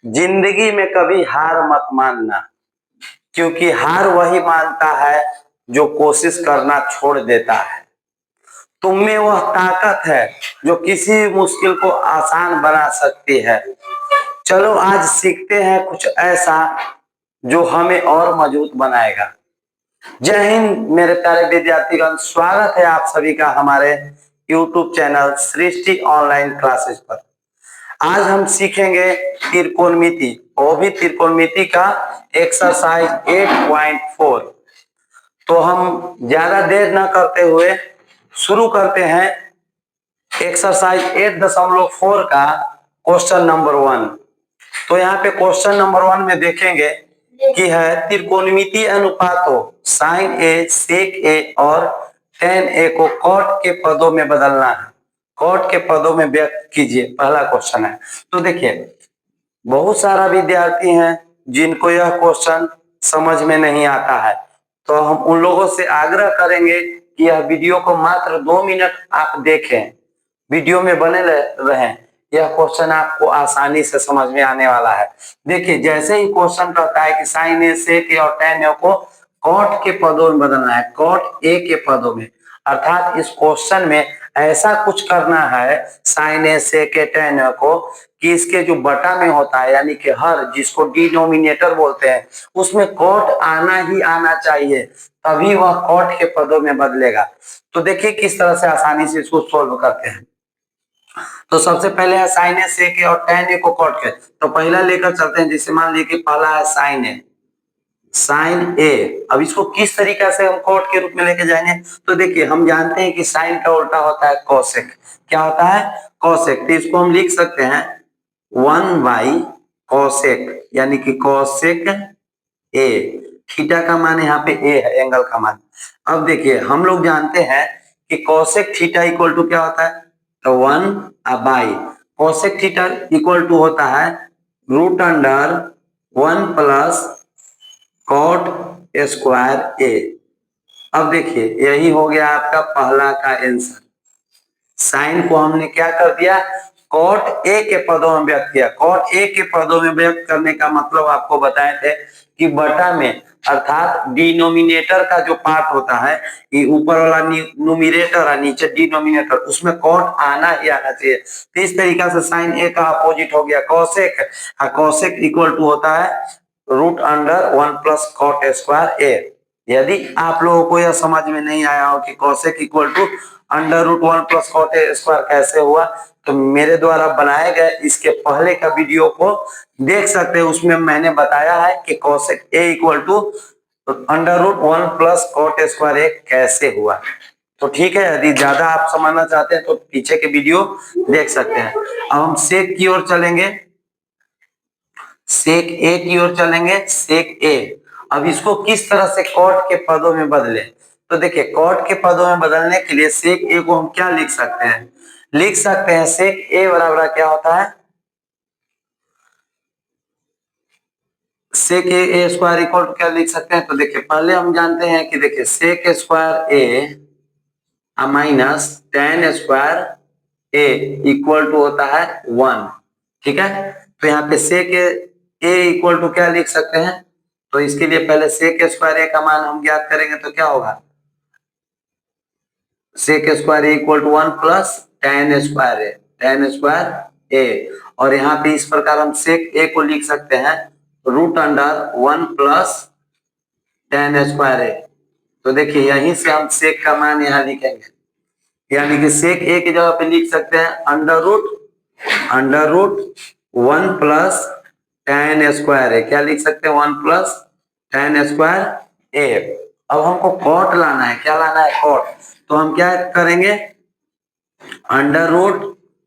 जिंदगी में कभी हार मत मानना, क्योंकि हार वही मानता है जो कोशिश करना छोड़ देता है। तुम में वह ताकत है जो किसी भी मुश्किल को आसान बना सकती है। चलो आज सीखते हैं कुछ ऐसा जो हमें और मजबूत बनाएगा। जय हिंद मेरे प्यारे विद्यार्थीगण, स्वागत है आप सभी का हमारे YouTube चैनल सृष्टि ऑनलाइन क्लासेस पर। आज हम सीखेंगे त्रिकोणमिति, वो भी त्रिकोणमिति का एक्सरसाइज 8.4। तो हम ज्यादा देर न करते हुए शुरू करते हैं एक्सरसाइज 8.4 का क्वेश्चन नंबर 1। तो यहाँ पे क्वेश्चन नंबर 1 में देखेंगे कि है त्रिकोणमिति अनुपातों साइन ए, सेक ए और टेन ए को कॉट के पदों में बदलना है। कॉट के पदों में व्यक्त कीजिए, पहला क्वेश्चन है। तो देखिए बहुत सारा विद्यार्थी हैं जिनको यह क्वेश्चन समझ में नहीं आता है, तो हम उन लोगों से आग्रह करेंगे कि यह वीडियो को मात्र 2 मिनट आप देखें, वीडियो में बने रहें। यह क्वेश्चन आपको आसानी से समझ में आने वाला है। देखिए जैसे ही क्वेश्चन कहता है कि साइन ए, सेक ए और टेन ए को कॉट के पदों में बदलना है, कॉट ए के पदों में, अर्थात इस क्वेश्चन में ऐसा कुछ करना है साइन ए, सेक ए, टेन ए को कि इसके जो बटा में होता है यानी कि हर, जिसको डिनोमिनेटर बोलते हैं, उसमें कॉट आना ही आना चाहिए, तभी वह कॉट के पदों में बदलेगा। तो देखिए किस तरह से आसानी से इसको सोल्व करते हैं। तो सबसे पहले है साइन ए, सेक ए और टेन ए को कॉट के, तो पहला लेकर चलते हैं। जिसे मान लीजिए कि पहला है साइन ए, साइन ए। अब इसको किस तरीका से हम कॉट के रूप में लेके जाएंगे, तो देखिए हम जानते हैं कि साइन का उल्टा होता है कोसेक। क्या होता है? कोसेक। तो इसको हम लिख सकते हैं 1 बाई कोसेक, यानी कि कोसेक ए। थीटा का मान यहाँ पे ए है, एंगल का मान। अब देखिए हम लोग जानते हैं कि कोसेक थीटा इक्वल टू क्या होता है, तो 1 by cosec theta equal to होता है root under 1 plus cot square A. अब देखिए यही हो गया आपका पहला का आंसर। साइन को हमने क्या कर दिया, कॉट ए के पदों में व्यक्त किया। कॉट ए के पदों में व्यक्त करने का मतलब आपको बताए थे कि बटा में, अर्थात डिनोमिनेटर का जो पार्ट होता है, ये ऊपर वाला न्यूमरेटर और नीचे डिनोमिनेटर, उसमें कॉट आना ही आना चाहिए। तो इस तरीका से साइन ए का अपोजिट हो गया कॉसेक। कॉसेक इक्वल टू होता है root under 1 plus cot square A. यदि आप लोगों को यह समझ में नहीं आया हो कि cosec equal to under root 1 plus cot square कैसे हुआ, तो मेरे द्वारा बनाए गए इसके पहले का वीडियो को देख सकते हैं। उसमें मैंने बताया है कि cosec A equal to under root 1 plus cot square A कैसे हुआ। तो ठीक है, यदि ज्यादा आप समझना चाहते हैं तो पीछे के वीडियो देख सकते हैं। अब हम सेक की ओर चलेंगे, सेक ए की ओर चलेंगे, सेक ए। अब इसको किस तरह से कॉट के पदों में बदले, तो देखिए कॉट के पदों में बदलने के लिए सेक ए को हम क्या लिख सकते हैं, लिख सकते हैं सेक ए बराबर क्या होता है, सेक ए स्क्वायर इक्वल टू क्या लिख सकते हैं। तो देखिए पहले हम जानते हैं कि देखिए sec square A minus tan square A equal to होता है 1। ठीक है, तो यहाँ पे सेक ए इक्वल टू क्या लिख सकते हैं, तो इसके लिए पहले सेक स्क्वायर ए का मान हम ज्ञात करेंगे। तो क्या होगा, sec square equal to 1 plus tan square A, tan square A. और यहाँ पे इस प्रकार हम सेक ए को लिख सकते हैं root under 1 plus tan square A. तो देखिए यहीं से हम सेक का मान यहाँ लिखेंगे, यानी कि सेक ए की जगह पे लिख सकते हैं under root 1 plus tan square A. क्या लिख सकते हैं, 1 प्लस टेन स्क्वायर ए। अब हमको कॉट लाना है, क्या लाना है, कॉट। तो हम क्या करेंगे, अंडर रूट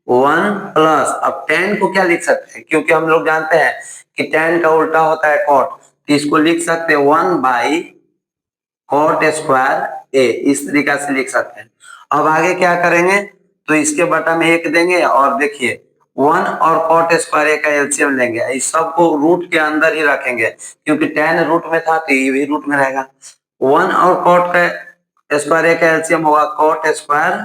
1 प्लस, अब टेन को क्या लिख सकते हैं, क्योंकि हम लोग जानते हैं कि टेन का उल्टा होता है कॉट, तो इसको लिख सकते हैं 1 बाई कॉट स्क्वायर ए। इस तरीका से लिख सकते हैं। अब आगे क्या करेंगे, तो इसके बटा में एक देंगे और देखिए 1 और कॉट स्क्वायर ए का एलसीएम लेंगे। इस सबको रूट के अंदर ही रखेंगे, क्योंकि टेन रूट में था तो ये भी रूट में रहेगा। 1 और कॉट का स्क्वायर ए का एलसीएम होगा कॉट स्क्वायर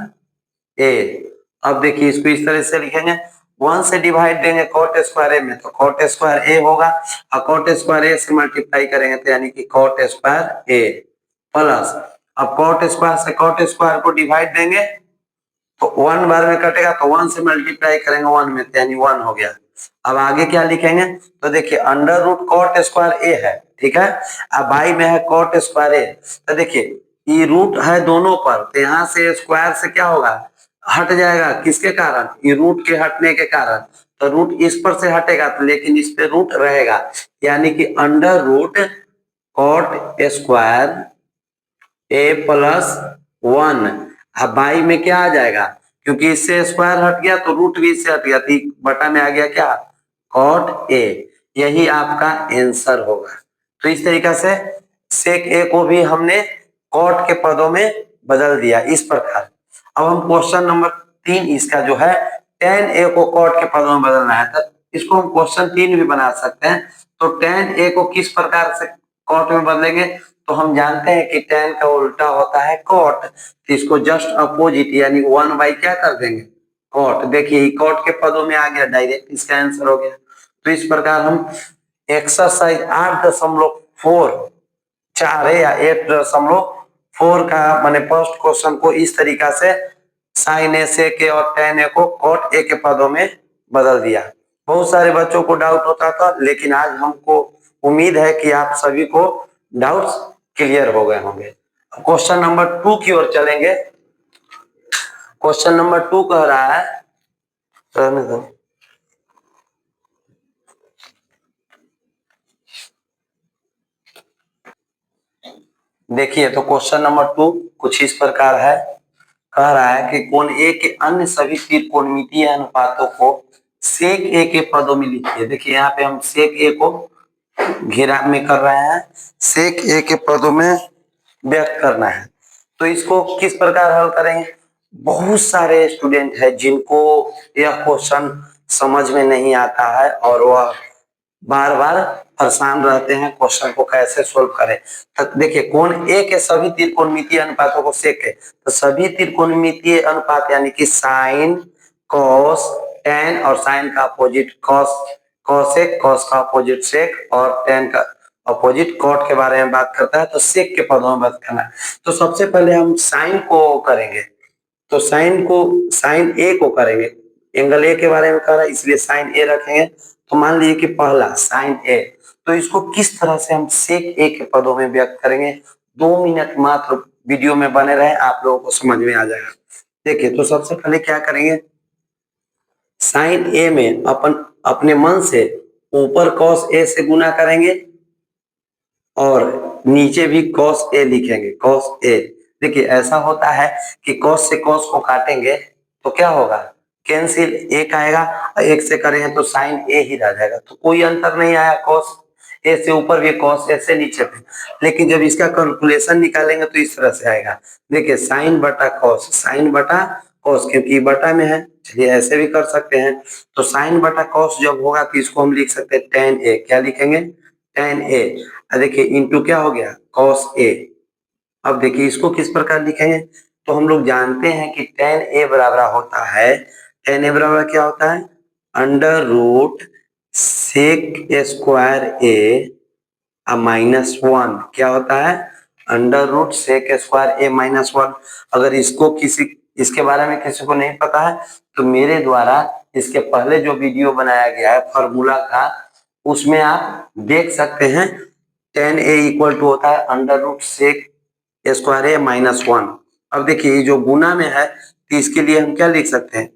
ए। अब देखिए इसको इस तरह से लिखेंगे 1 से डिवाइड देंगे कॉट स्क्वायर ए में तो कॉट स्क्वायर ए होगा, और कॉट स्क्वायर ए से मल्टीप्लाई करेंगे तो यानी कि कॉट स्क्वायर ए प्लस, अब कॉट स्क्वायर से कॉट स्क्वायर को डिवाइड देंगे तो 1 बार में कटेगा तो 1 से मल्टीप्लाई करेंगे 1 में तो यानी 1 हो गया। अब आगे क्या लिखेंगे तो देखिए अंडर रूट कॉट स्क्वायर ए है, ठीक है, अब बाई में है कॉट स्क्वायर ए, तो देखिए ये रूट है दोनों पर तो यहाँ से स्क्वायर से क्या होगा हट जाएगा, किसके कारण, ये रूट के हटने के कारण, तो रूट इस पर से हटेगा तो लेकिन इस पे रूट रहेगा, यानी कि अंडर रूट कॉट स्क्वायर ए प्लस 1, अब बाई में क्या आ जाएगा, क्योंकि इससे स्क्वायर हट गया तो रूट भी इससे हट गया, तो बटा में आ गया क्या कॉट ए, यही आपका आंसर होगा। तो इस तरीका से सेक ए को भी हमने कॉट के पदों में बदल दिया इस प्रकार। अब हम क्वेश्चन नंबर 3 इसका जो है tan ए को कॉट के पदों में बदलना है, तो इसको हम क्वेश्चन 3 भी बना सकते हैं। तो tan ए को किस प्रकार से कॉट में बदलेंगे, तो हम जानते हैं कि tan का उल्टा होता है कॉट, तो इसको जस्ट अपोजिट यानी 1 बाई क्या कर देंगे कॉट, देखिए कॉट के पदों में आ गया डायरेक्ट, इसका आंसर हो गया। तो इस प्रकार हम एक्सरसाइज 8.4 है या 8.4 का माने फर्स्ट क्वेश्चन को इस तरीका से साइन ए से के और tan ए को कॉट ए के पदों में बदल दिया। बहुत सारे बच्चों को डाउट होता था, लेकिन आज हमको उम्मीद है कि आप सभी को डाउट्स क्लियर हो गए होंगे। क्वेश्चन नंबर 2 की ओर चलेंगे। क्वेश्चन नंबर 2 कह रहा है, देखिए तो क्वेश्चन नंबर 2 कुछ इस प्रकार है, कह रहा है कि कोण ए के अन्य सभी त्रिकोणमितीय अनुपातों को सेक ए के पदों में लिखिए। देखिए यहाँ पे हम सेक ए को घेरा में कर रहे हैं, सेक ए के पदों में व्यक्त करना है। तो इसको किस प्रकार हल करेंगे, बहुत सारे स्टूडेंट है जिनको यह क्वेश्चन समझ में नहीं आता है और वह बार बार परेशान रहते हैं क्वेश्चन को कैसे सोल्व करें। तो देखिए कोण ए के सभी त्रिकोणमितीय अनुपातों को सेक है, तो सभी त्रिकोणमितीय अनुपात यानी कि साइन कॉस टेन और साइन का अपोजिट कॉस कॉसेक, कॉस का अपोजिट सेक और टेन का अपोजिट कॉट के बारे में बात करता है, तो सेक के पदों में बात करना है। तो सबसे पहले हम साइन को करेंगे, तो साइन ए को करेंगे, एंगल ए के बारे में कह रहा है इसलिए साइन ए रखेंगे। तो मान लीजिए कि पहला साइन ए, तो इसको किस तरह से हम सेक ए के पदों में व्यक्त करेंगे, 2 मिनट मात्र वीडियो में बने रहे, आप लोगों को समझ में आ जाएगा। देखिए तो सबसे पहले क्या करेंगे, साइन ए में अपने मन से ऊपर कॉस ए से गुना करेंगे और नीचे भी कॉस ए लिखेंगे, कॉस ए। देखिए ऐसा होता है कि कॉस से कॉस को काटेंगे तो क्या होगा, कैंसिल, एक आएगा और एक से करेंगे तो साइन ए ही रह जाएगा, तो कोई अंतर नहीं आया, कॉस ए से ऊपर भी कॉस ए से नीचे भी। लेकिन जब इसका कैलकुलेशन निकालेंगे तो इस तरह से आएगा, देखिए साइन बटा कॉस, साइन बटा कॉस, क्योंकि बटा में है, चलिए ऐसे भी कर सकते हैं। तो साइन बटा कॉस जब होगा तो इसको हम लिख सकते हैं टेन ए, क्या लिखेंगे टेन ए, देखिए इंटू क्या हो गया कॉस ए। अब देखिए इसको किस प्रकार लिखेंगे, तो हम लोग जानते हैं कि टेन ए बराबर होता है, टेन ए बराबर क्या होता है under root sec square A -1, क्या होता है under root sec square A -1। अगर इसको इसके बारे में किसी को नहीं पता है तो मेरे द्वारा इसके पहले जो वीडियो बनाया गया है फॉर्मूला का, उसमें आप देख सकते हैं टेन ए इक्वल टू होता है under root sec square A -1। अब देखिए ये जो गुना में है तो इसके लिए हम क्या लिख सकते हैं,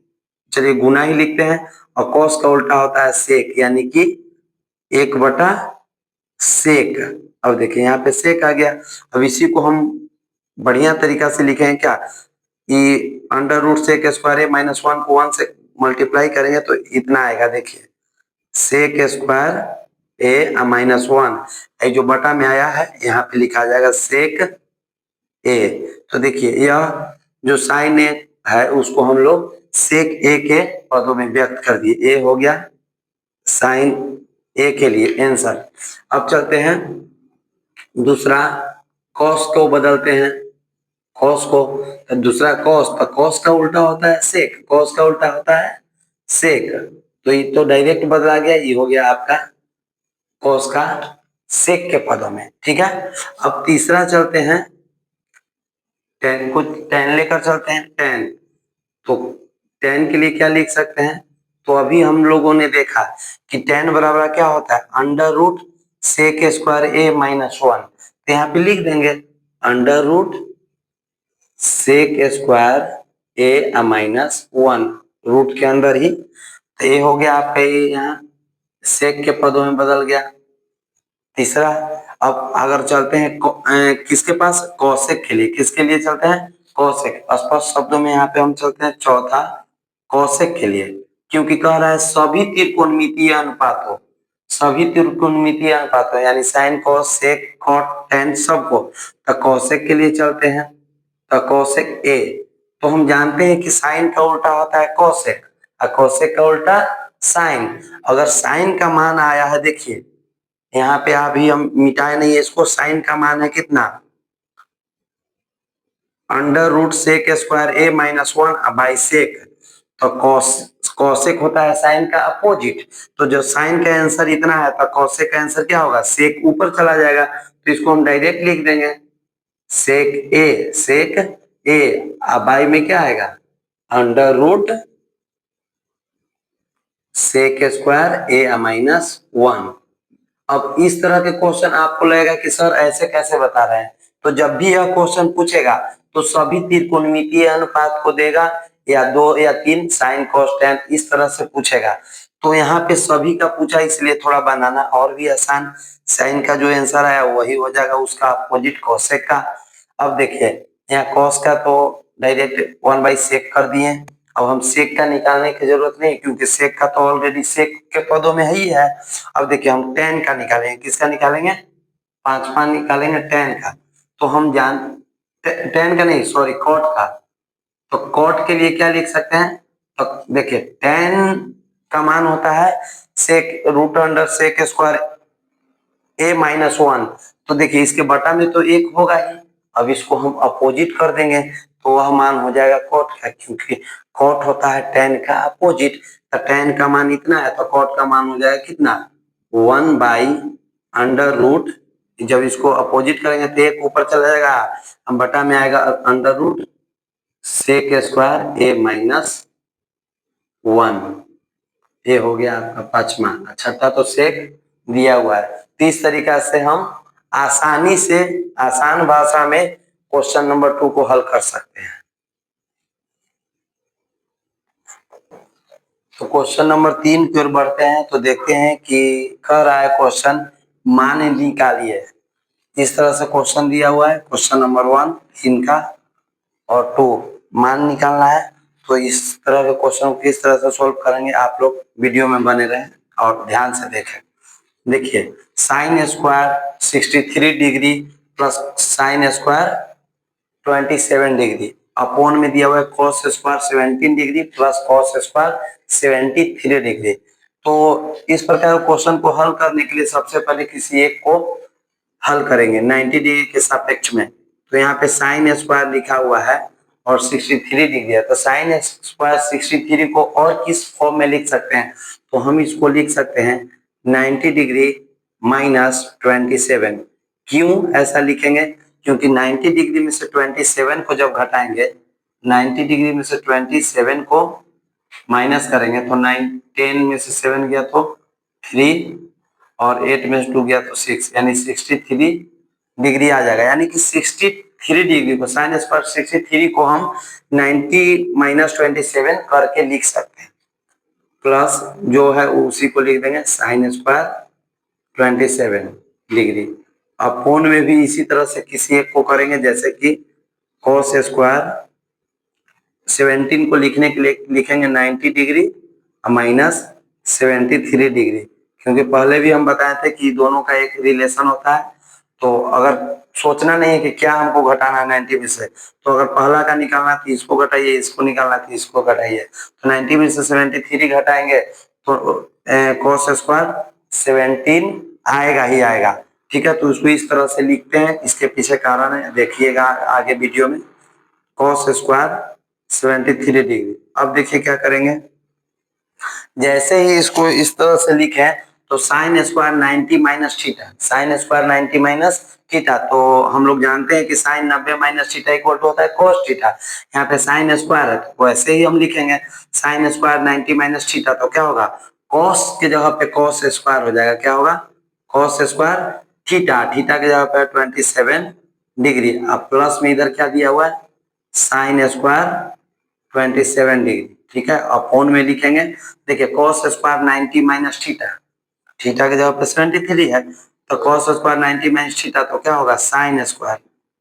चलिए गुना ही लिखते हैं, और कॉस का उल्टा होता है सेक यानी कि 1 बटा सेक। अब देखिए यहाँ पे सेक आ गया, अब इसी को हम बढ़िया तरीका से लिखेंगे क्या, ये under root sec square A -1 को 1 से मल्टीप्लाई करेंगे तो इतना आएगा, देखिए सेक स्क्वायर ए -1, ये जो बटा में आया है यहाँ पे लिखा जाएगा सेक ए। तो देखिए यह जो साइन ए है उसको हम लोग सेक ए के पदों में व्यक्त कर दिए, ए हो गया साइन ए के लिए आंसर। अब चलते हैं दूसरा, कॉस को बदलते हैं, कॉस को दूसरा कॉस, तो कॉस का उल्टा होता है सेक, कॉस का उल्टा होता है सेक, तो ये तो डायरेक्ट बदला गया, ये हो गया आपका कोस का सेक के पदों में। ठीक है, अब तीसरा चलते हैं, टेन को टेन लेकर चलते हैं। टेन, तो टेन के लिए क्या लिख सकते हैं, तो अभी हम लोगों ने देखा कि टेन बराबर क्या होता है, under root sec square A minus one. तो यहाँ पे लिख देंगे under root sec square A minus one, root के अंदर ही। तो ये हो गया आपका, ये यहाँ सेक के पदों में बदल गया। तीसरा, अब अगर चलते हैं किसके पास, कौशिक के लिए, किसके लिए चलते हैं, कौशिक। स्पष्ट शब्दों में यहाँ पे हम चलते हैं चौथा, कौशिक के लिए, क्योंकि कह रहा है सभी त्रिकोणमितीय अनुपात हो, सभी त्रिकोणमितीय अनुपात हो, यानी sine cos sec cot tan सबको। तो कौशिक के लिए चलते हैं, तो कौशिक ए, तो हम जानते हैं कि साइन का उल्टा होता है कौशिक, और कौशिक का उल्टा साइन। अगर साइन का मान आया है, देखिए यहाँ पे अभी हम मिटाए नहीं है इसको, साइन का मान है कितना, under root sec square A minus one by sec. तो कौशिक होता है साइन का अपोजिट, तो जो साइन का आंसर इतना है तो कौशिक का आंसर क्या होगा, सेक ऊपर चला जाएगा, तो इसको हम डायरेक्ट लिख देंगे सेक ए बाई में क्या आएगा, under root sec square A minus one. अब इस तरह के क्वेश्चन आपको लगेगा कि सर ऐसे कैसे बता रहे हैं, तो जब भी यह क्वेश्चन पूछेगा तो सभी त्रिकोणमितीय अनुपात को देगा, या दो या तीन साइन कॉस टेन, इस तरह से पूछेगा। तो यहाँ पे सभी का पूछा, इसलिए थोड़ा बनाना और भी आसान, साइन का जो आंसर आया वही हो जाएगा उसका अपोजिट कॉसेक का। अब देखिए यहाँ कॉस का तो डायरेक्ट वन बाई सेक कर दिए, अब हम सेक का निकालने की जरूरत नहीं, क्योंकि सेक का तो ऑलरेडी सेक के पदों में ही है। अब देखिए हम टेन का निकालेंगे, किसका निकालेंगे, पांच पांच निकालेंगे टेन का, तो हम टेन का नहीं सॉरी कॉट का, तो कॉट के लिए क्या लिख सकते हैं, तो देखिए टेन का मान होता है सेक root under sec square A minus one, तो देखिए इसके बटा में तो एक होगा ही, अब इसको हम अपोजिट कर देंगे तो वह मान हो जाएगा कॉट का, क्योंकि कॉट होता है टेन का अपोजिट, तो टेन का मान इतना है तो कॉट का मान हो जाएगा कितना, वन बाई अंडर रूट, जब इसको अपोजिट करेंगे तो एक ऊपर चला जाएगा, हम बटा में आएगा under root sec square A minus one. ये हो गया आपका पांचवा, छठा तो सेक दिया हुआ है। तो इस तरीका से हम आसानी से आसान भाषा में क्वेश्चन नंबर 2 को हल कर सकते हैं। तो क्वेश्चन नंबर 3 की ओर बढ़ते हैं, तो देखते हैं कि कह रहा है क्वेश्चन मान निकालिए। इस तरह से क्वेश्चन दिया हुआ है, क्वेश्चन नंबर 1 इनका और 2 मान निकालना है। तो इस तरह के क्वेश्चन को किस तरह से सोल्व करेंगे, आप लोग वीडियो में बने रहें और ध्यान से देखें। देखिए sine square 63 degree plus sine square 27 degree upon में दिया हुआ है cos square 17 degree plus cos square 73 degree. तो इस प्रकार क्वेश्चन को हल करने के लिए सबसे पहले किसी एक को हल करेंगे 90 डिग्री के सापेक्ष में। तो यहाँ पे साइन स्क्वायर लिखा हुआ है और 63 डिग्री है, तो साइन स्क्वायर 63 को और किस फॉर्म में लिख सकते हैं, तो हम इसको लिख सकते हैं 90 डिग्री माइनस 27। क्यों ऐसा लिखेंगे, क्योंकि 90 डिग्री में से 27 को जब घटाएंगे, 90 डिग्री में से 27 को माइनस करेंगे तो 10 में से 7 गया तो 3 और 8 में से 2 गया तो 6, यानी 63 डिग्री आ जाएगा। यानी कि 63 डिग्री को साइन स्क्वायर 63 को हम 90 माइनस 27 करके लिख सकते हैं, प्लस जो है उसी को लिख देंगे साइन स्क्वायर 27 डिग्री। अपोन में भी इसी तरह से किसी एक को करेंगे, जैसे कि कॉस स्क्वायर 17 को लिखने के लिए लिखेंगे 90 डिग्री माइनस 73 डिग्री, क्योंकि पहले भी हम बताए थे कि दोनों का एक रिलेशन होता है। तो अगर सोचना नहीं है कि क्या हमको घटाना है 90 में से, तो अगर पहला का निकालना तो इसको घटाइए, इसको निकालना तो इसको घटाइए, तो 90 में से 73 घटाएंगे तो कॉस स्क्वायर 17 आएगा ही आएगा। ठीक है, तो उसको इस तरह से लिखते हैं, इसके पीछे कारण है, देखिएगा आगे वीडियो में। कॉस स्क्वायर 73 डिग्री, अब देखिए क्या करेंगे, जैसे ही इसको इस तरह से लिखें तो sine square 90 minus theta, sine square 90 minus theta, तो हम लोग जानते हैं कि sine 90 minus theta equal to होता है cos थीटा। यहाँ पे साइन स्क्वायर है तो वैसे ही हम लिखेंगे साइन स्क्वायर 90 माइनस थीटा, तो क्या होगा cos की जगह पे cos स्क्वायर हो जाएगा, क्या होगा cos स्क्वायर थीटा, थीटा की जगह पे 27 डिग्री। अब प्लस में इधर क्या दिया हुआ है साइन स्क्वायर 27 डिग्री, ठीक है। अपॉन में लिखेंगे, देखिए cos square 90 minus theta, theta की जगह पे 73 है तो cos स्क्वायर 90 माइनस थीटा तो क्या होगा साइन स्क्वायर,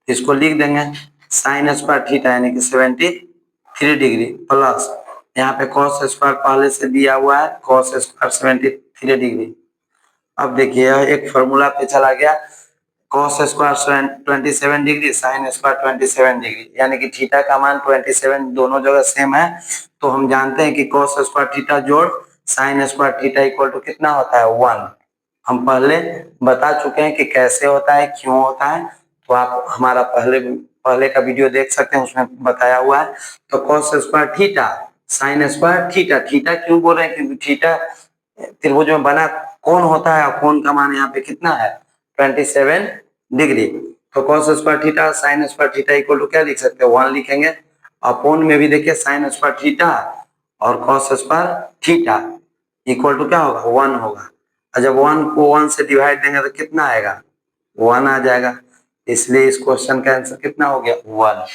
इसको लिख देंगे साइन स्क्वायर थीटा यानी कि 73 डिग्री प्लस यहाँ पे cos स्क्वायर पहले से दिया हुआ है cos स्क्वायर 73 डिग्री। अब देखिए यह एक फॉर्मूला पे चला गया cos square 27 degree sine square 27 degree, यानी कि थीटा का मान 27 दोनों जगह सेम है, तो हम जानते हैं कि cos स्क्वायर थीटा जोड़ sine square theta equal to कितना होता है 1। हम पहले बता चुके हैं कि कैसे होता है क्यों होता है, तो आप हमारा पहले का वीडियो देख सकते हैं, उसमें बताया हुआ है। तो cos square theta sine square theta, theta क्यों बोल रहे हैं क्योंकि थीटा त्रिभुज में बना कोण होता है और कोण का मान यहाँ पे कितना है 27 डिग्री। तो cos square theta sine square theta equal to क्या लिख सकते हैं 1 लिखेंगे। अपॉन में भी देखिए साइन स्क्वायर थीटा और cos square theta equal to क्या होगा 1 होगा, और जब 1 को 1 से डिवाइड देंगे तो कितना आएगा 1 आ जाएगा, इसलिए इस क्वेश्चन का आंसर कितना हो गया 1।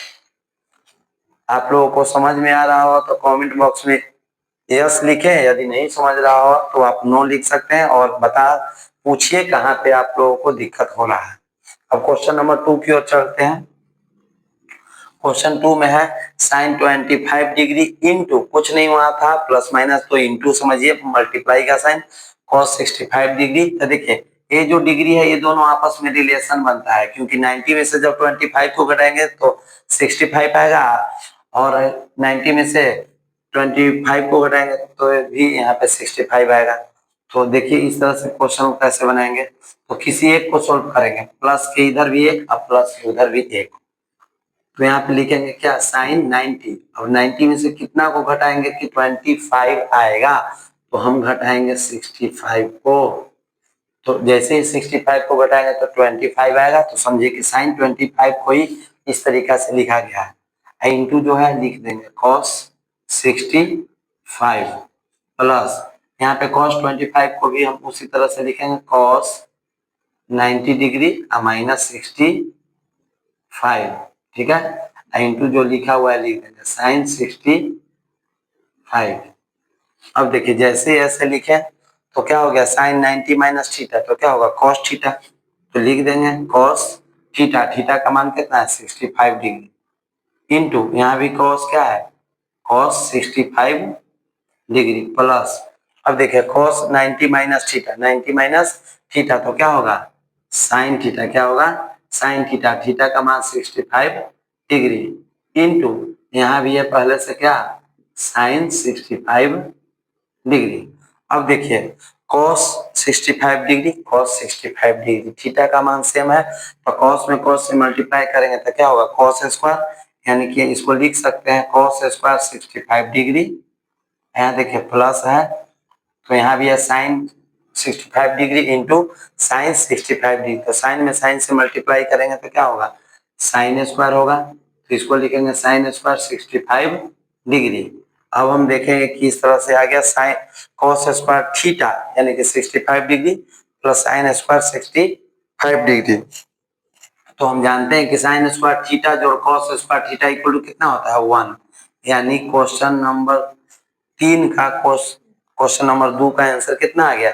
आप लोगों को समझ में आ रहा हो तो कमेंट बॉक्स में यस लिखें, यदि नहीं समझ रहा हो तो आप नो लिख सकते हैं और पूछिए कहाँ पे आप लोगों को दिक्कत हो रहा है। अब क्वेश्चन नंबर 2 की ओर चलते हैं। क्वेश्चन 2 में है साइन 25 डिग्री इंटू कुछ नहीं वहां था प्लस माइनस, तो इंटू समझिए मल्टीप्लाई का साइन cos 65 डिग्री। तो देखिए ये जो डिग्री है ये दोनों आपस में रिलेशन बनता है, क्योंकि 90 में से जब 25 को घटाएंगे तो 65 आएगा और 90 में से 25 को घटाएंगे तो भी यहाँ पे 65 आएगा। तो देखिए इस तरह से क्वेश्चन कैसे बनाएंगे, तो किसी एक को सोल्व करेंगे, प्लस के इधर भी एक और प्लस के उधर भी एक, तो यहाँ पे लिखेंगे क्या साइन 90, और 90 में से कितना को घटाएंगे कि 25 आएगा, तो हम घटाएंगे 65 को, तो जैसे ही 65 को घटाएंगे तो 25 आएगा, तो समझिए कि साइन 25 को ही इस तरीका से लिखा गया है। इंटू जो है लिख देंगे cos 65 प्लस यहाँ पे cos 25 को भी हम उसी तरह से लिखेंगे cos 90 डिग्री माइनस 65, ठीक है। इंटू जो लिखा हुआ है लिख देंगे साइन 65। अब देखिए जैसे ऐसे लिखे तो क्या हो गया साइन 90 माइनस थीटा, तो क्या होगा cos थीटा, तो लिख देंगे cos थीटा, थीटा का मान कितना है 65 डिग्री इंटू यहाँ भी cos क्या है cos 65 डिग्री प्लस, अब देखिए cos 90 minus theta, 90 minus theta तो क्या होगा साइन थीटा, क्या होगा साइन थीटा, थीटा का मान 65 डिग्री इंटू यहाँ भी है पहले से क्या साइन 65 डिग्री। अब देखिए cos 65 degree cos 65 degree, theta का मान सेम है तो cos में cos से मल्टीप्लाई करेंगे तो क्या होगा cos स्क्वायर, यानी कि इसको लिख सकते हैं cos स्क्वायर 65 डिग्री, यहाँ देखिए प्लस है तो यहाँ भी है sine 65 degree into sine 65 degree, तो साइन में साइन से मल्टीप्लाई करेंगे तो क्या होगा साइन स्क्वायर होगा, तो इसको लिखेंगे साइन स्क्वायर 65 डिग्री। अब हम देखेंगे कि इस तरह से आ गया साइन cos स्क्वायर थीटा यानी कि 65 degree plus sine square 65 degree, तो हम जानते हैं कि साइन स्क्वायर थीटा जोड़ cos square theta equal to कितना होता है 1, यानी क्वेश्चन नंबर 3 का क्वेश्चन नंबर 2 का आंसर कितना आ गया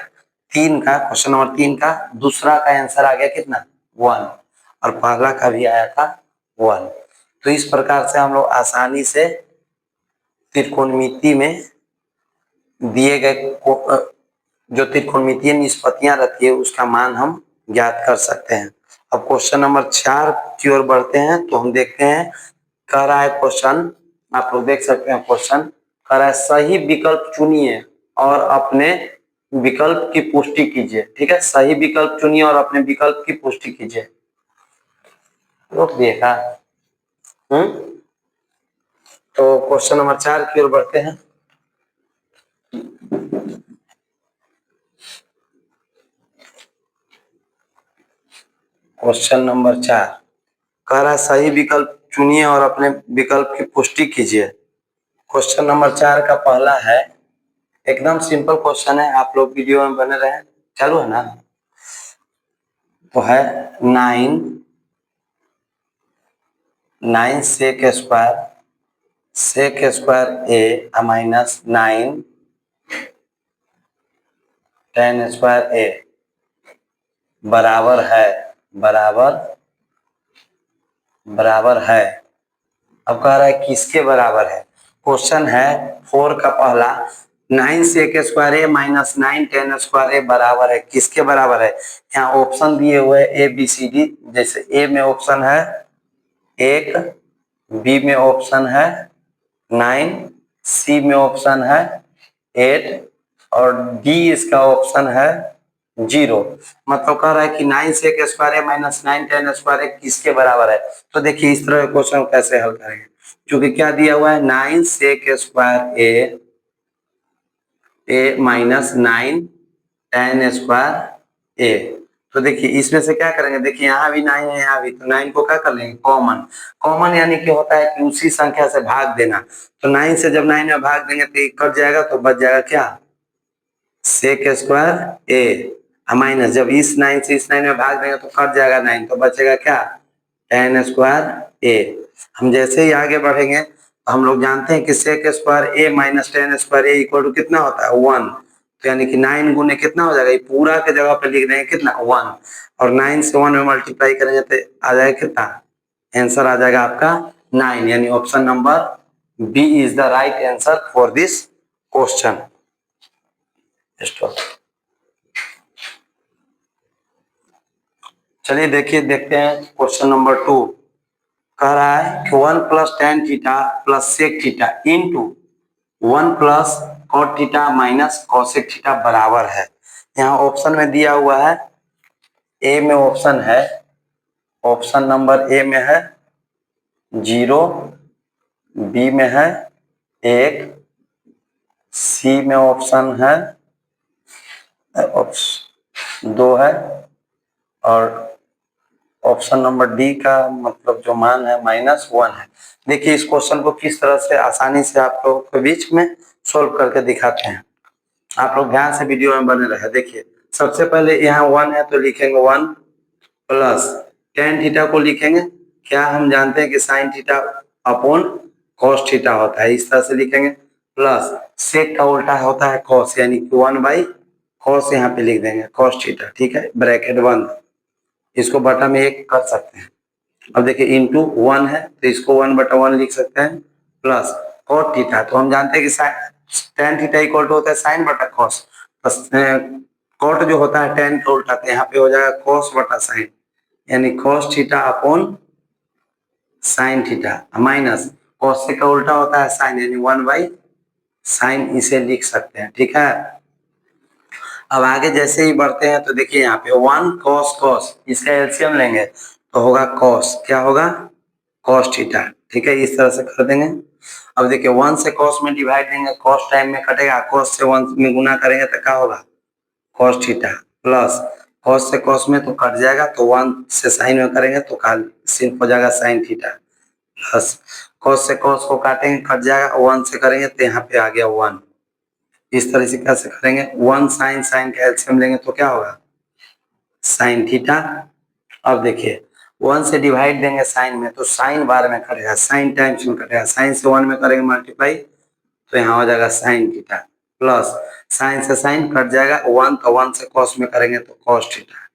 3 का, क्वेश्चन नंबर 3 का दूसरा का आंसर आ गया कितना 1 और पहला का भी आया था 1। तो इस प्रकार से हम लोग आसानी से त्रिकोणमिति में दिए गए जो त्रिकोणमितीय निष्पत्तियां रहती है उसका मान हम ज्ञात कर सकते हैं। अब क्वेश्चन नंबर 4 की ओर बढ़ते हैं, तो हम देखते हैं कह रहा है क्वेश्चन, आप लोग देख सकते हैं क्वेश्चन कह रहा है सही विकल्प चुनिए और अपने विकल्प की पुष्टि कीजिए, ठीक है, सही विकल्प चुनिए और अपने विकल्प की पुष्टि कीजिए। रोक दिएगा तो क्वेश्चन नंबर 4 की ओर बढ़ते हैं। क्वेश्चन नंबर 4 कह रहा है सही विकल्प चुनिए और अपने विकल्प की पुष्टि कीजिए। क्वेश्चन नंबर 4 का पहला है, एकदम सिंपल क्वेश्चन है, आप लोग वीडियो में बने रहे। चालू है ना? तो है 9 सेक स्क्वायर ए माइनस 9 10 स्क्वायर ए बराबर है। अब कह रहा है किसके बराबर है। क्वेश्चन है 4 का पहला, 9 सेक स्क्वायर ए माइनस 9 10 स्क्वायर ए बराबर है, किसके बराबर है। यहाँ ऑप्शन दिए हुए ए बी सी डी, जैसे ए में ऑप्शन है 1, बी में ऑप्शन है 9, सी में ऑप्शन है 8 और डी इसका ऑप्शन है 0। मतलब कह रहा है कि 9 सेक स्क्वायर ए माइनस 9 10 स्क्वायर ए किसके बराबर है। तो देखिए इस तरह के क्वेश्चन कैसे हल करेंगे, क्योंकि क्या दिया हुआ है 9 सेक square A minus 9 10 square A. तो देखिए इसमें से क्या करेंगे, देखिए यहाँ भी 9 है, यहाँ भी, तो 9 को क्या कर लेंगे कॉमन यानी कि होता है कि उसी संख्या से भाग देना। तो 9 से जब 9 में भाग देंगे तो कट जाएगा, तो बच जाएगा क्या सेक स्क्वायर ए माइनस, जब इस 9 से इस 9 में भाग देंगे तो कट जाएगा 9, तो बचेगा क्या 10 स्क्वायर ए। हम जैसे ही आगे बढ़ेंगे तो हम लोग जानते हैं कि sec square A minus 10 square A equal to कितना होता है 1। तो यानी कि 9 गुने कितना हो जाएगा, ये पूरा के जगह पे लिख देंगे कितना 1, और 9 से 1 में मल्टीप्लाई करेंगे तो आ जाएगा कितना, आंसर आ जाएगा आपका 9। यानी option number B is the right answer for this question. चलिए देखते हैं क्वेश्चन नंबर 2। कह रहा है कि 1 plus tan theta plus sec theta into 1 plus cot theta minus cosec theta बराबर है। यहाँ ऑप्शन में दिया हुआ है, ए में ऑप्शन है, ऑप्शन नंबर ए में है 0, बी में है 1, सी में ऑप्शन है 2 है, और ऑप्शन नंबर डी का मतलब जो मान है -1 है। देखिए इस क्वेश्चन को किस तरह से आसानी से आप लोगों के बीच में सोल्व करके दिखाते हैं। आप लोग ध्यान से वीडियो में बने रहे। देखिए सबसे पहले यहाँ 1 है तो लिखेंगे 1 प्लस टेन थीटा को लिखेंगे, क्या हम जानते हैं कि sine theta upon cos theta होता है, इस तरह से लिखेंगे। प्लस सेक का उल्टा होता है कॉस, यानी कि 1/cos यहाँ पे लिख देंगे कॉस थीटा, ठीक है, ब्रैकेट बंद। इसको बटा में 1 कर सकते हैं। अब देखिए इंटू 1 है तो इसको 1/1 लिख सकते हैं, प्लस कॉट थीटा, तो हम जानते हैं कि टेन थीटा इक्वल टू होता है साइन बटा कॉस, प्लस कॉट जो होता है टेन का उल्टा, तो यहाँ पे हो जाएगा कॉस बटा साइन, यानी cos theta upon sine theta, minus cos का उल्टा होता है साइन, यानी 1/sin इसे लिख सकते हैं, ठीक है। अब आगे जैसे ही बढ़ते हैं तो देखिए यहाँ पे 1 cos इसका एलसीएम लेंगे तो होगा cos, क्या होगा cos थीटा, ठीक है, इस तरह से कर देंगे। अब देखिए 1 से cos में डिवाइड देंगे, cos टाइम में कटेगा, cos से 1 में गुना करेंगे तो क्या होगा cos थीटा, प्लस cos से cos में तो कट जाएगा, तो 1 से sin में करेंगे तो सिर्फ हो जाएगा sin थीटा, प्लस cos से cos को काटेंगे कट जाएगा, 1 से करेंगे तो यहाँ पे आ गया 1। इस तरह से कैसे करेंगे, 1 sin का एलसीएम लेंगे तो क्या होगा sin थीटा। अब देखिए 1 से डिवाइड देंगे साइन में तो साइन बार में कटेगा, साइन टाइम्स में कटेगा, साइन से 1 में करेंगे मल्टीप्लाई तो यहाँ हो जाएगा sin थीटा, प्लस साइन से साइन कट जाएगा, 1 तो 1 से cos में करेंगे तो cos थीटा,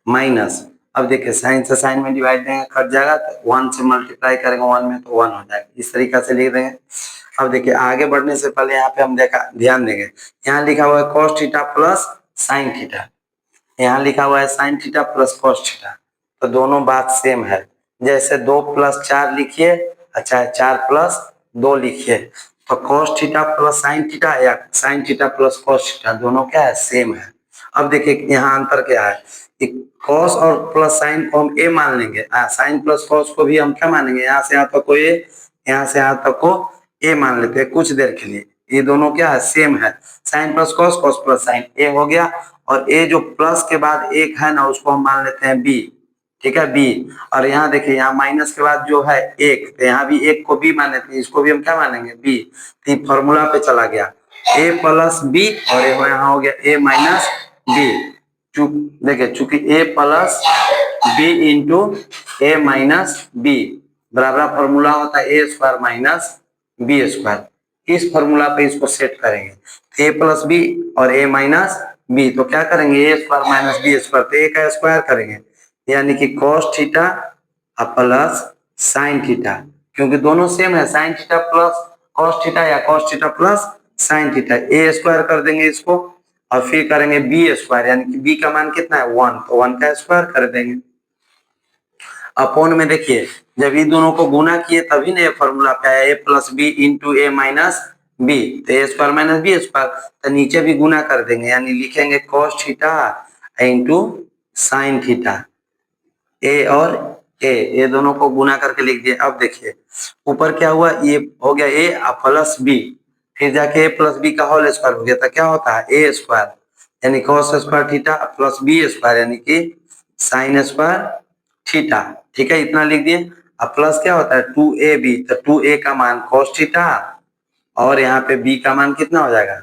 माइनस अब देखिए साइन से साइन में डिवाइड देंगे कट जाएगा, तो 1 से मल्टीप्लाई करेंगे 1 में तो 1 हो जाएगा, इस तरीका से लिख देंगे। अब देखिए आगे बढ़ने से पहले यहाँ पे हम ध्यान देंगे, यहाँ लिखा हुआ है cos theta plus sine theta, यहाँ लिखा हुआ है sine theta plus cos theta, तो दोनों बात सेम है। जैसे 2 + 4 लिखिए, अच्छा 4 + 2 लिखिए, तो cos theta plus sine theta या sine theta plus cos theta दोनों क्या है सेम है। अब देखिए यहाँ अंतर क्या है, cos और प्लस साइन को हम a मान लेंगे, साइन प्लस cos को भी हम क्या मानेंगे, यहाँ से यहाँ तक को a, यहाँ से यहाँ तक को a मान लेते हैं कुछ देर के लिए, ये दोनों क्या है सेम है, sine plus cos, plus sine, a हो गया, और a जो प्लस के बाद एक है ना उसको हम मान लेते हैं b, ठीक है बी। और यहाँ देखिए यहाँ माइनस के बाद जो है एक, तो यहाँ भी एक को बी माने थे, इसको भी हम क्या मानेंगे बी। तो फॉर्मूला पे चला गया ए प्लस बी और यहाँ हो गया ए माइनस बी। देखिए चूंकि A plus B into A minus B बराबर फॉर्मूला होता है A square minus B square. इस फॉर्मूला पे इसको सेट करेंगे ए प्लस बी और ए माइनस बी, तो क्या करेंगे A square minus B square, तो ए का स्क्वायर करेंगे यानी कि cos theta plus sine theta, क्योंकि दोनों सेम है sine theta plus cos theta या cos theta plus sine theta. A square कर देंगे इसको और फिर करेंगे बी स्क्वायर यानी कि बी का मान कितना है 1, तो 1 का स्क्वायर कर देंगे। अपॉन में देखिए जब ये दोनों को गुना किए तभी ना ये फॉर्मूला पे आया A plus B into A minus B, तो A square minus B square, तो नीचे भी गुना कर देंगे यानी लिखेंगे cos theta into sine theta. A और ए दोनों को गुना करके लिख दिए। अब देखिए ऊपर क्या हुआ, ये हो गया ए प्लस बी, फिर जाके ए प्लस बी का होल स्क्वायर हो गया, तो क्या होता है ए स्क्वायर यानी cos square theta plus B square यानी कि साइन स्क्वायर थीटा। ठीक है इतना लिख दिए। अब प्लस क्या होता है 2ab, तो 2a का मान cos थीटा और यहाँ पे b का मान कितना हो जाएगा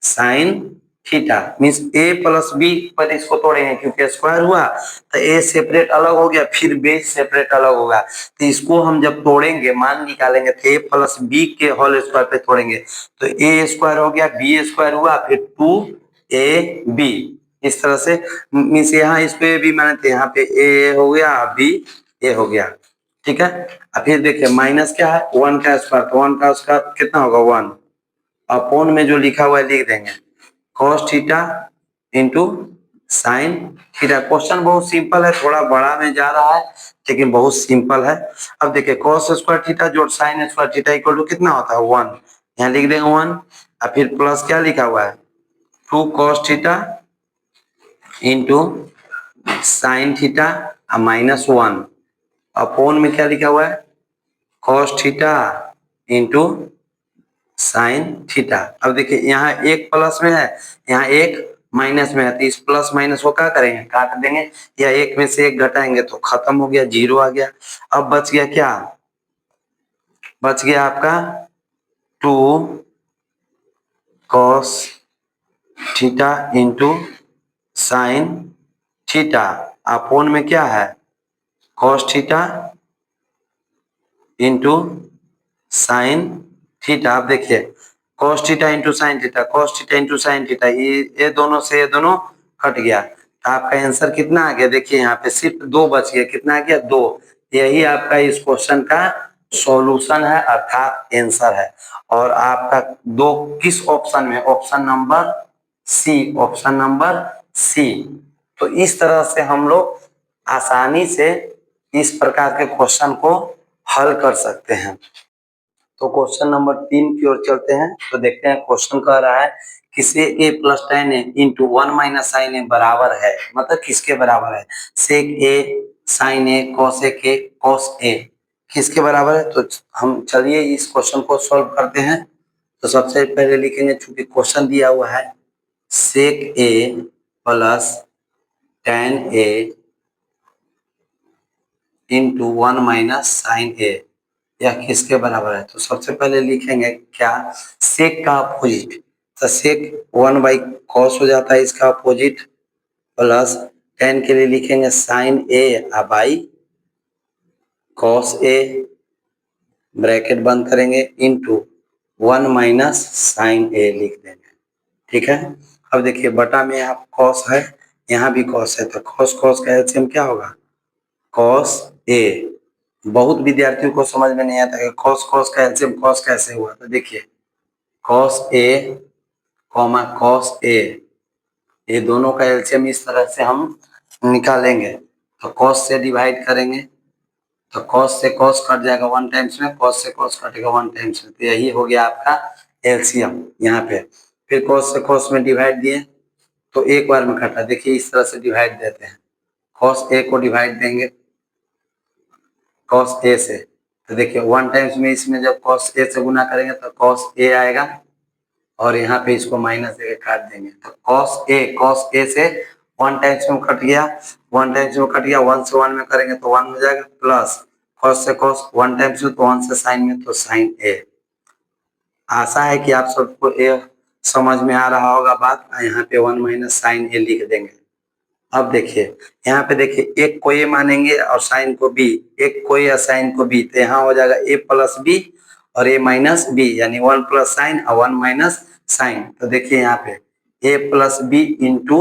sine theta. Means a plus B पर इसको तोड़ेंगे क्योंकि स्क्वायर हुआ तो a सेपरेट अलग हो गया फिर b सेपरेट अलग होगा, तो इसको हम जब तोड़ेंगे मान निकालेंगे तो a प्लस बी के होल स्क्वायर पे तोड़ेंगे तो a स्क्वायर हो गया b स्क्वायर हुआ फिर 2ab। इस तरह से मीन्स यहाँ इस पे b माने थे, यहाँ पे a हो गया b a हो गया। ठीक है अब फिर देखिए माइनस क्या है 1 का स्क्वायर, तो 1 का स्क्वायर कितना होगा 1, अपॉन में जो लिखा हुआ है लिख देंगे cos theta into sine theta. Question बहुत सिंपल है, थोड़ा बड़ा में जा रहा है लेकिन बहुत सिंपल है। अब देखिए cos स्क्वायर थीटा जोड़ sine square theta equal to कितना होता है 1, यहाँ लिख देंगे 1 और फिर प्लस क्या लिखा हुआ है 2 cos theta into sine theta minus 1 upon में क्या लिखा हुआ है cos theta into sine theta. अब देखिए यहाँ एक प्लस में है यहाँ एक माइनस में है, तो इस प्लस माइनस को क्या करेंगे काट देंगे या एक में से एक घटाएंगे तो खत्म हो गया, जीरो आ गया। अब बच गया क्या, बच गया आपका 2 cos theta into sine theta upon में क्या है cos theta into sine theta. आप देखिए cos theta into sine theta, cos theta into sine theta, ये दोनों से ये दोनों कट गया, तो आपका आंसर कितना आ गया देखिए यहाँ पे सिर्फ 2 बच गया, कितना आ गया 2। यही आपका इस क्वेश्चन का सॉल्यूशन है अर्थात आंसर है। और आपका 2 किस ऑप्शन में, option number C, option number C. तो इस तरह से हम लोग आसानी से इस प्रकार के क्वेश्चन को हल कर सकते हैं। तो क्वेश्चन नंबर 3 की ओर चलते हैं। तो देखते हैं क्वेश्चन कह रहा है किसे a plus tan a into 1 minus sine A बराबर है, मतलब किसके बराबर है sec a sine a cos a के cos a किसके बराबर है। तो हम चलिए इस क्वेश्चन को सॉल्व करते हैं। तो सबसे पहले लिखेंगे चूंकि क्वेश्चन दिया हुआ है sec a plus tan a into 1 minus sine a यह किसके बराबर है। तो सबसे पहले लिखेंगे क्या सेक का अपोजिट, तो सेक 1 बाई कॉस हो जाता है इसका अपोजिट प्लस tan के लिए लिखेंगे sine a by cos a bracket बंद करेंगे इंटू 1 माइनस साइन a लिख देंगे। ठीक है अब देखिए बटा में यहाँ कॉस है यहाँ भी कॉस है, तो कॉस कॉस का एलसीएम क्या होगा कॉस a। बहुत विद्यार्थियों को समझ में नहीं आता कि कॉस कॉस का एलसीएम कॉस कैसे हुआ। तो देखिए cos a comma cos a ये दोनों का एलसीएम इस तरह से हम निकालेंगे, तो कॉस से डिवाइड करेंगे तो कॉस से कॉस कट जाएगा 1 टाइम्स में, कॉस से कॉस कटेगा 1 टाइम्स में, तो यही हो गया आपका एलसीएम यहाँ पे। फिर कॉस से कॉस में डिवाइड दिए तो एक बार में कटा, देखिए इस तरह से डिवाइड देते हैं, कॉस a को डिवाइड देंगे कॉस a से, तो देखिए 1 टाइम्स में इसमें जब कॉस a से गुना करेंगे तो कॉस a आएगा और यहाँ पे इसको माइनस देके काट देंगे, तो कॉस a से 1 टाइम्स में कट गया, 1 टाइम्स में कट गया, 1 से 1 में करेंगे तो 1 हो जाएगा, प्लस cos से cos 1 टाइम्स में तो 1 से sin में तो sin a। आशा है कि आप सबको ये समझ में आ रहा होगा बात। यहाँ पे 1 माइनस साइन ए लिख देंगे। अब देखिए यहाँ पे देखिए एक को ए मानेंगे और साइन को बी, एक को ए और साइन को बी, तो यहाँ हो जाएगा ए प्लस बी और ए माइनस बी, यानी 1 प्लस साइन और 1 माइनस साइन। तो देखिए यहाँ पे ए प्लस बी इंटू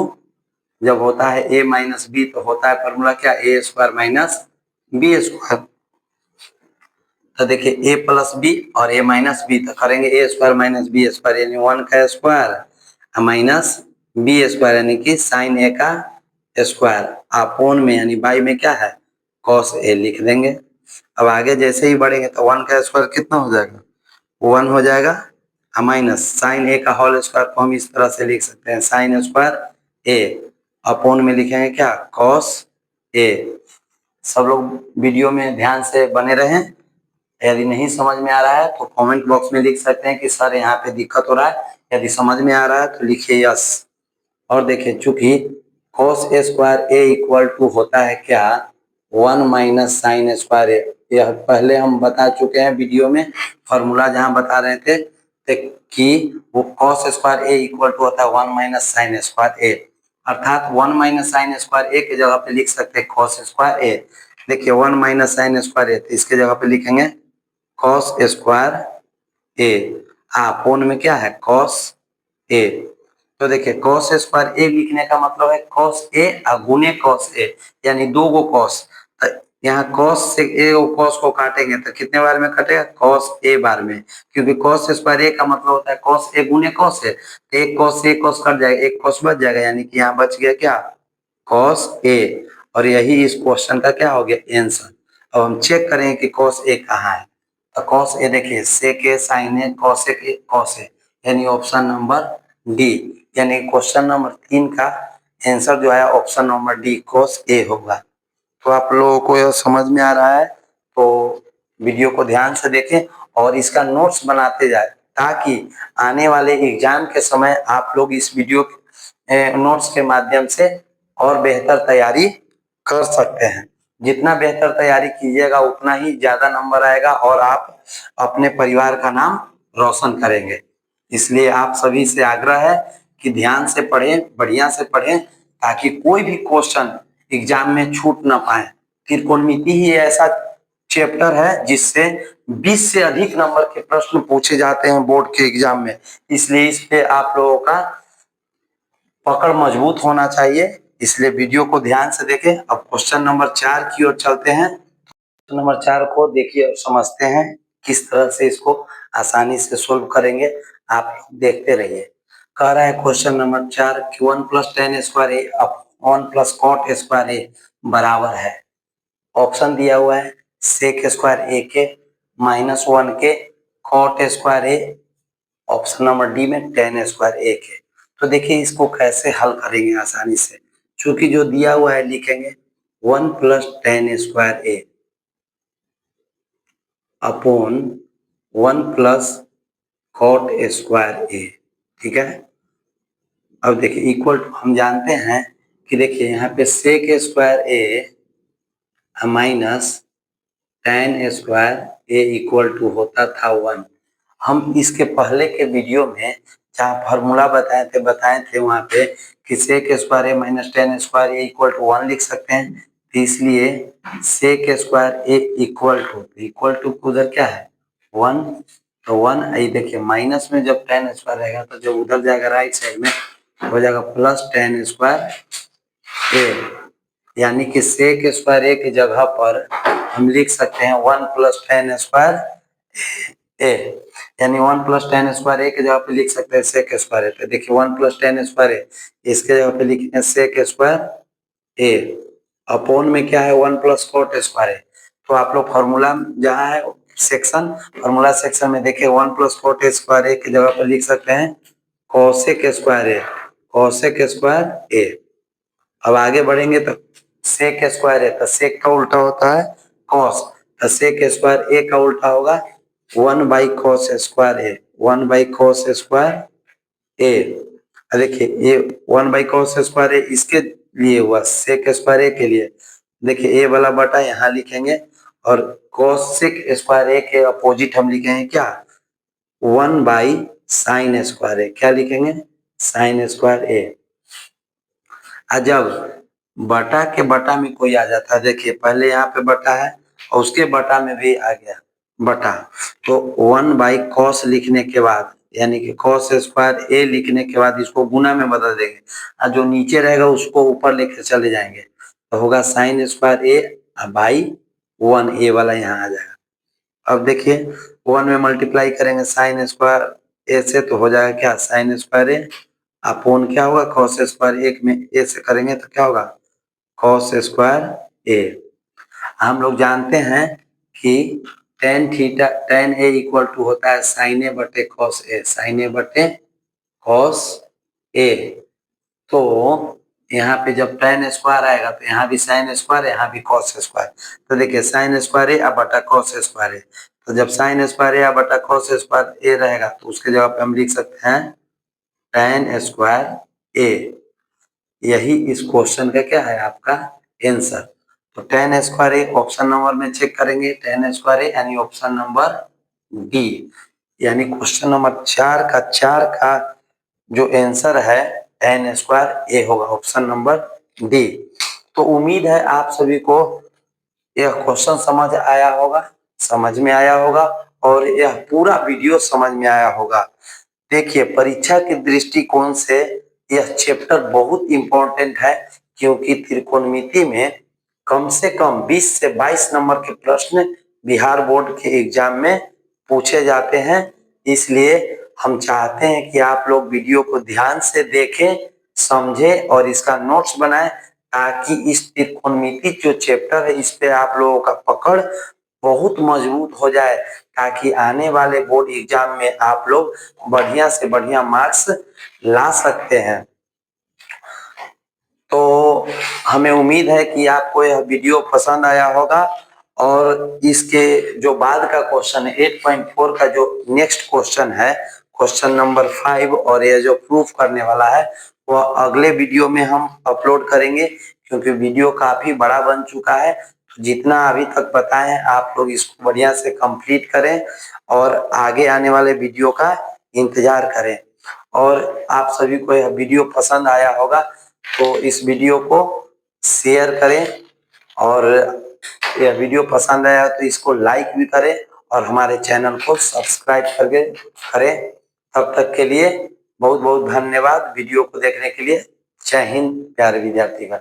जब होता है ए माइनस बी तो होता है फॉर्मूला क्या, ए स्क्वायर माइनस बी स्क्वायर। तो देखिए ए प्लस बी और ए माइनस बी, तो करेंगे A square minus B square यानी 1 का स्क्वायर माइनस बी स्क्वायर यानी कि साइन ए का स्क्वायर अपोन में यानी बाई में क्या है कॉस ए लिख देंगे। अब आगे जैसे ही बढ़ेंगे तो 1 का स्क्वायर कितना हो जाएगा, 1 हो जाएगा माइनस साइन ए का होल स्क्वायर को हम इस तरह से लिख सकते हैं साइन स्क्वायर ए अपोन में लिखेंगे क्या कॉस ए। सब लोग वीडियो में ध्यान से बने रहें। यदि नहीं समझ में आ रहा है तो कमेंट बॉक्स में लिख सकते हैं कि सर यहाँ पे दिक्कत हो रहा है। यदि समझ में आ रहा है तो लिखिए यस। और देखिए चूंकि cos A square A equal to होता है क्या 1 माइनस साइन स्क्वायर ए, यह पहले हम बता चुके हैं वीडियो में फॉर्मूला जहां बता रहे थे कि वो cos square A equal to होता है 1 माइनस साइन स्क्वायर ए, अर्थात 1 माइनस साइन स्क्वायर ए की जगह पे लिख सकते हैं cos स्क्वायर ए। देखिए 1 माइनस साइन स्क्वायर ए, तो इसके जगह पे लिखेंगे cos स्क्वायर ए अपोन में क्या है cos ए। तो देखिए cos स्क्वायर ए लिखने का मतलब है cos ए और गुने cos ए यानी दो गो cos। यहाँ cos से ए और cos को काटेंगे तो कितने बार में कटेगा cos ए बार में, क्योंकि cos स्क्वायर ए का मतलब होता है cos ए गुने cos ए, तो एक cos से cos कट जाएगा, एक cos बच जाएगा यानी कि यहाँ बच गया क्या cos ए। और यही इस क्वेश्चन का क्या हो गया आंसर। अब हम चेक करेंगे कि cos ए कहाँ है, तो cos ए देखिए sec ए sin ए cos ए cos ए यानी ऑप्शन नंबर डी, यानी क्वेश्चन नंबर 3 का आंसर जो है ऑप्शन नंबर डी cos ए होगा। तो आप लोगों को यह समझ में आ रहा है तो वीडियो को ध्यान से देखें और इसका नोट्स बनाते जाए ताकि आने वाले एग्जाम के समय आप लोग इस वीडियो नोट्स के माध्यम से और बेहतर तैयारी कर सकते हैं। जितना बेहतर तैयारी कीजिएगा उतना ही ज्यादा नंबर आएगा और आप अपने परिवार का नाम रोशन करेंगे। इसलिए आप सभी से आग्रह है कि ध्यान से पढ़ें, बढ़िया से पढ़ें ताकि कोई भी क्वेश्चन एग्जाम में छूट ना पाए। त्रिकोणमिति ही ऐसा चैप्टर है जिससे 20 से अधिक नंबर के प्रश्न पूछे जाते हैं बोर्ड के एग्जाम में, इसलिए इस पे आप लोगों का पकड़ मजबूत होना चाहिए। इसलिए वीडियो को ध्यान से देखें। अब क्वेश्चन नंबर 4 की ओर चलते हैं। क्वेश्चन नंबर 4 को देखिए और समझते हैं किस तरह से इसको आसानी से सोल्व करेंगे, आप लोग देखते रहिए। कह रहा है क्वेश्चन नंबर 4 कि 1 plus tan square A 1 plus cot square ए बराबर है, ऑप्शन दिया हुआ है सेक स्क्वायर ए के -1 के कॉट स्क्वायर ए, ऑप्शन नंबर डी में टेन स्क्वायर ए के। तो देखिए इसको कैसे हल करेंगे आसानी से, चूंकि जो दिया हुआ है लिखेंगे 1 प्लस टेन स्क्वायर ए अपॉन 1 प्लस कॉट स्क्वायर ए, ठीक है। अब देखिए इक्वल टू हम जानते हैं कि देखिए यहाँ पे sec square A minus tan square A equal to होता था 1। हम इसके पहले के वीडियो में जहाँ फार्मूला बताए थे वहां पे कि sec square A minus tan square A equal to 1 लिख सकते हैं, तो इसलिए sec square A equal to उधर क्या है 1, तो 1 आई देखिए माइनस में जब टेन स्क्वायर रहेगा तो जब उधर जाएगा राइट साइड में हो जाएगा प्लस टेन स्क्वायर ए, यानी कि सेक स्क्वायर ए की जगह पर हम लिख सकते हैं 1 प्लस टेन स्क्वायर ए, यानी 1 प्लस टेन स्क्वायर ए की जगह पे लिख सकते हैं सेक स्क्वायर ए। तो देखिए 1 प्लस टेन स्क्वायर ए इसके जगह पे लिखेंगे सेक स्क्वायर ए अपॉन में क्या है 1 प्लस कॉट स्क्वायर ए। तो आप लोग फॉर्मूला जहाँ है सेक्शन फॉर्मूला सेक्शन में देखिए 1 प्लस कॉट स्क्वायर ए की जगह पे लिख सकते हैं cosec square A, cosec square A. अब आगे बढ़ेंगे तो सेक स्क्वायर ए, तो सेक का उल्टा होता है कॉस, तो सेक स्क्वायर ए का उल्टा होगा 1 by cos square A, 1 by cos square A. देखिए ये 1 बाई कॉस स्क्वायर ए इसके लिए हुआ सेक स्क्वायर ए के लिए देखिए ए वाला बटा यहाँ लिखेंगे और कोसेक स्क्वायर ए के अपोजिट हम लिखेंगे क्या 1/sin स्क्वायर ए। क्या लिखेंगे sin स्क्वायर ए। जब बटा के बटा में कोई आ जाता है देखिए पहले यहाँ पे बटा है और उसके बटा में भी आ गया बटा तो 1/cos लिखने के बाद यानी कि cos स्क्वायर ए लिखने के बाद इसको गुना में बदल देंगे और जो नीचे रहेगा उसको ऊपर लेके चले जाएंगे तो होगा sin स्क्वायर ए बाई 1 ए वाला यहाँ आ जाएगा। अब देखिए 1 में मल्टीप्लाई करेंगे sin स्क्वायर ए से तो हो जाएगा क्या sin स्क्वायर ए अपोन क्या होगा cos स्क्वायर एक में ए से करेंगे तो क्या होगा cos स्क्वायर ए। हम लोग जानते हैं कि tan theta tan A equal to होता है sin ए बटे cos ए sin ए बटे cos ए। तो यहाँ पे जब tan स्क्वायर आएगा तो यहाँ भी sin स्क्वायर यहाँ भी cos स्क्वायर तो देखिए sin स्क्वायर ए बटा cos स्क्वायर ए तो जब sin स्क्वायर ए बटा cos स्क्वायर ए रहेगा तो उसके जगह पे हम लिख सकते हैं tan स्क्वायर ए। यही इस क्वेश्चन का क्या है आपका आंसर। तो tan square A option number में चेक करेंगे tan स्क्वायर ए यानी ऑप्शन नंबर डी यानी क्वेश्चन नंबर 4 का जो आंसर है tan स्क्वायर ए होगा ऑप्शन नंबर डी। तो उम्मीद है आप सभी को यह क्वेश्चन समझ में आया होगा और यह पूरा वीडियो समझ में आया होगा। देखिए परीक्षा के दृष्टिकोण से यह चैप्टर बहुत इंपॉर्टेंट है क्योंकि त्रिकोणमिति में कम से कम 20 से 22 नंबर के प्रश्न बिहार बोर्ड के एग्जाम में पूछे जाते हैं। इसलिए हम चाहते हैं कि आप लोग वीडियो को ध्यान से देखें समझें और इसका नोट्स बनाएं ताकि इस त्रिकोणमिति जो चैप्टर है इस पे आप लोगों का पकड़ बहुत मजबूत हो जाए ताकि आने वाले बोर्ड एग्जाम में आप लोग बढ़िया से बढ़िया मार्क्स ला सकते हैं। तो हमें उम्मीद है कि आपको यह वीडियो पसंद आया होगा और इसके जो बाद का क्वेश्चन है 8.4 का जो नेक्स्ट क्वेश्चन है क्वेश्चन नंबर 5 और यह जो प्रूफ करने वाला है वह अगले वीडियो में हम अपलोड करेंगे क्योंकि वीडियो काफी बड़ा बन चुका है। तो जितना अभी तक बताए हैं आप लोग इसको बढ़िया से कंप्लीट करें और आगे आने वाले वीडियो का इंतजार करें। और आप सभी को यह वीडियो पसंद आया होगा तो इस वीडियो को शेयर करें और यह वीडियो पसंद आया तो इसको लाइक भी करें और हमारे चैनल को सब्सक्राइब करके करें। तब तक के लिए बहुत बहुत धन्यवाद वीडियो को देखने के लिए। जय हिंद प्यारे विद्यार्थीगण।